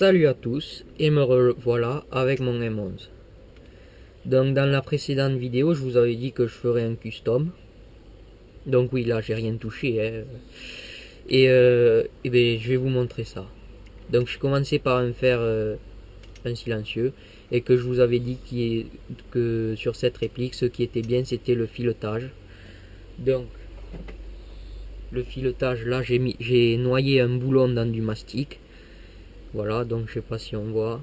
Salut à tous et me revoilà avec mon M11. Donc dans la précédente vidéo je vous avais dit que je ferais un custom. Donc oui, là j'ai rien touché hein. Et ben je vais vous montrer ça. Donc je commençais par me faire un silencieux, et que je vous avais dit que sur cette réplique ce qui était bien c'était le filetage. Donc le filetage, là j'ai noyé un boulon dans du mastic. Voilà, donc je sais pas si on voit.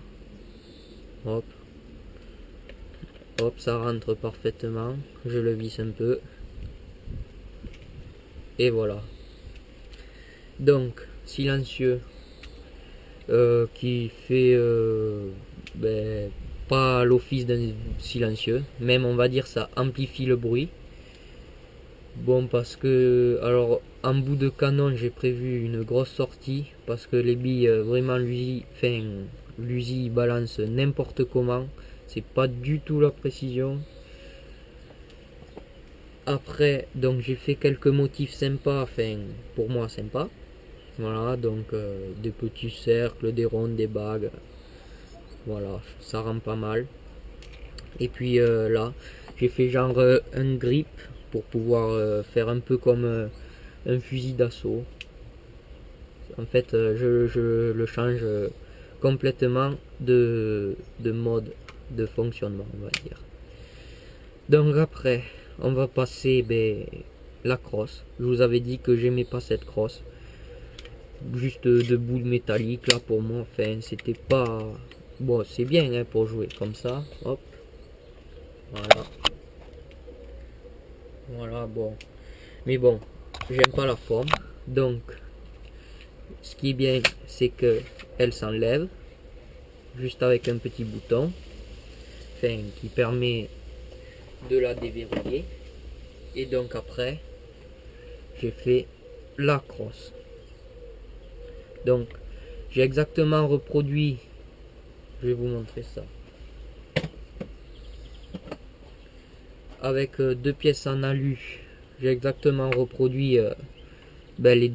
Hop. Hop, ça rentre parfaitement. Je le visse un peu. Et voilà. Donc, silencieux qui fait pas l'office d'un silencieux. Même on va dire ça amplifie le bruit. Bon, parce que alors en bout de canon j'ai prévu une grosse sortie parce que les billes vraiment l'usi balance n'importe comment. C'est pas du tout la précision. Après, donc j'ai fait quelques motifs sympas, enfin pour moi sympa. Voilà, donc des petits cercles, des rondes, des bagues. Voilà, ça rend pas mal. Et puis là, j'ai fait genre un grip pour pouvoir faire un peu comme un fusil d'assaut. En fait, je le change complètement de mode de fonctionnement, on va dire. Donc après, on va passer la crosse. Je vous avais dit que j'aimais pas cette crosse. Juste de boules métalliques là pour moi. Enfin, c'était pas... Bon, c'est bien hein, pour jouer comme ça. Hop. Voilà. Voilà, bon. Mais bon, j'aime pas la forme. Donc, ce qui est bien, c'est que elle s'enlève. Juste avec un petit bouton. Enfin, qui permet de la déverrouiller. Et donc après, j'ai fait la crosse. Donc, j'ai exactement reproduit, je vais vous montrer ça, avec deux pièces en alu. J'ai exactement reproduit les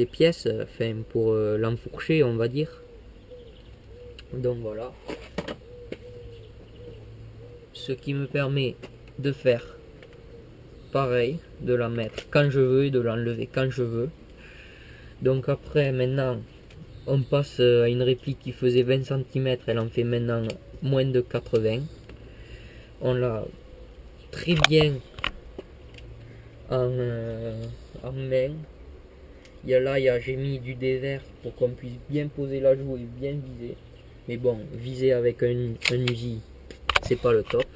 pièces, enfin pour l'enfourcher, on va dire. Donc voilà, ce qui me permet de faire pareil, de la mettre quand je veux et de l'enlever quand je veux. Donc après, maintenant, on passe à une réplique qui faisait 20 cm, elle en fait maintenant moins de 80. On l'a très bien en main. J'ai mis du dévers pour qu'on puisse bien poser la joue et bien viser. Mais bon, viser avec un Uzi, c'est pas le top.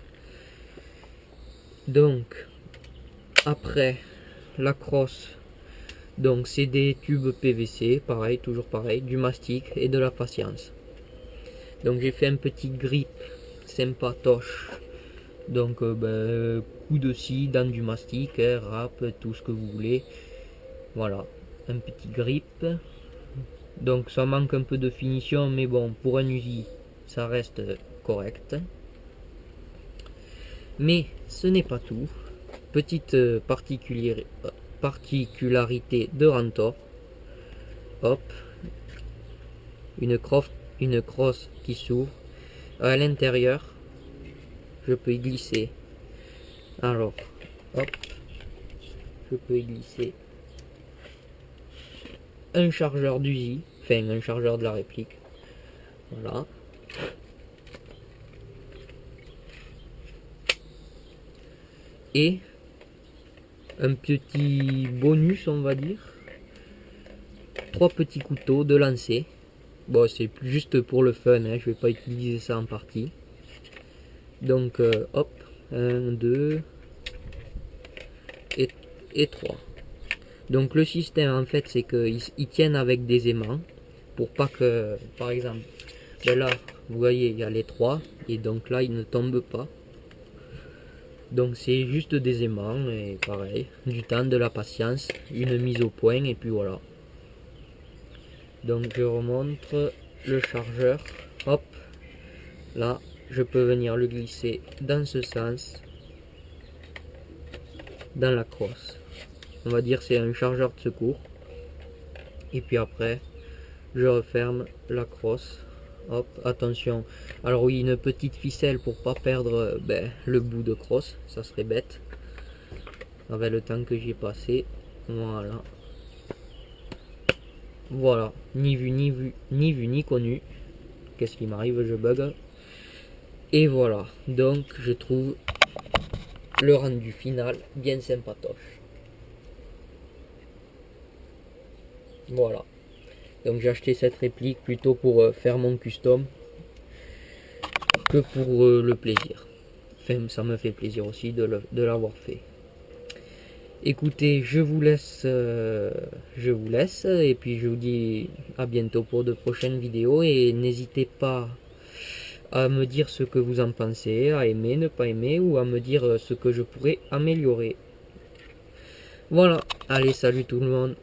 Donc, après, la crosse. Donc c'est des tubes PVC, pareil, toujours pareil, du mastic et de la patience. Donc j'ai fait un petit grip sympatoche. Donc coup de scie dans du mastic, rap, tout ce que vous voulez. Voilà, un petit grip. Donc ça manque un peu de finition, mais bon, pour un Uzi, ça reste correct. Mais ce n'est pas tout. Petite particularité de Rantor. Hop, une crosse qui s'ouvre. À l'intérieur, je peux y glisser. Alors, hop, je peux y glisser un chargeur d'Uzi, enfin un chargeur de la réplique. Voilà. Et un petit bonus, on va dire. 3 petits couteaux de lancer. Bon, c'est juste pour le fun, hein, je vais pas utiliser ça en partie. Donc, hop, 1, 2 et 3. Donc le système en fait c'est qu'ils tiennent avec des aimants pour pas que, par exemple, là vous voyez il y a les 3 et donc là ils ne tombent pas. Donc c'est juste des aimants et pareil, du temps, de la patience, une mise au point et puis voilà. Donc je remonte le chargeur, hop, là je peux venir le glisser dans ce sens, dans la crosse. On va dire c'est un chargeur de secours. Et puis après, je referme la crosse. Hop, attention. Alors oui, une petite ficelle pour pas perdre le bout de crosse, ça serait bête. Avec le temps que j'ai passé. Voilà. Voilà, ni vu ni vu, ni vu ni connu. Qu'est-ce qui m'arrive, je bug. Et voilà, donc je trouve le rendu final bien sympatoche. Voilà. Donc j'ai acheté cette réplique plutôt pour faire mon custom que pour le plaisir. Enfin, ça me fait plaisir aussi de l'avoir fait. Écoutez, je vous laisse et puis je vous dis à bientôt pour de prochaines vidéos et n'hésitez pas à me dire ce que vous en pensez, à aimer, ne pas aimer ou à me dire ce que je pourrais améliorer. Voilà, allez, salut tout le monde.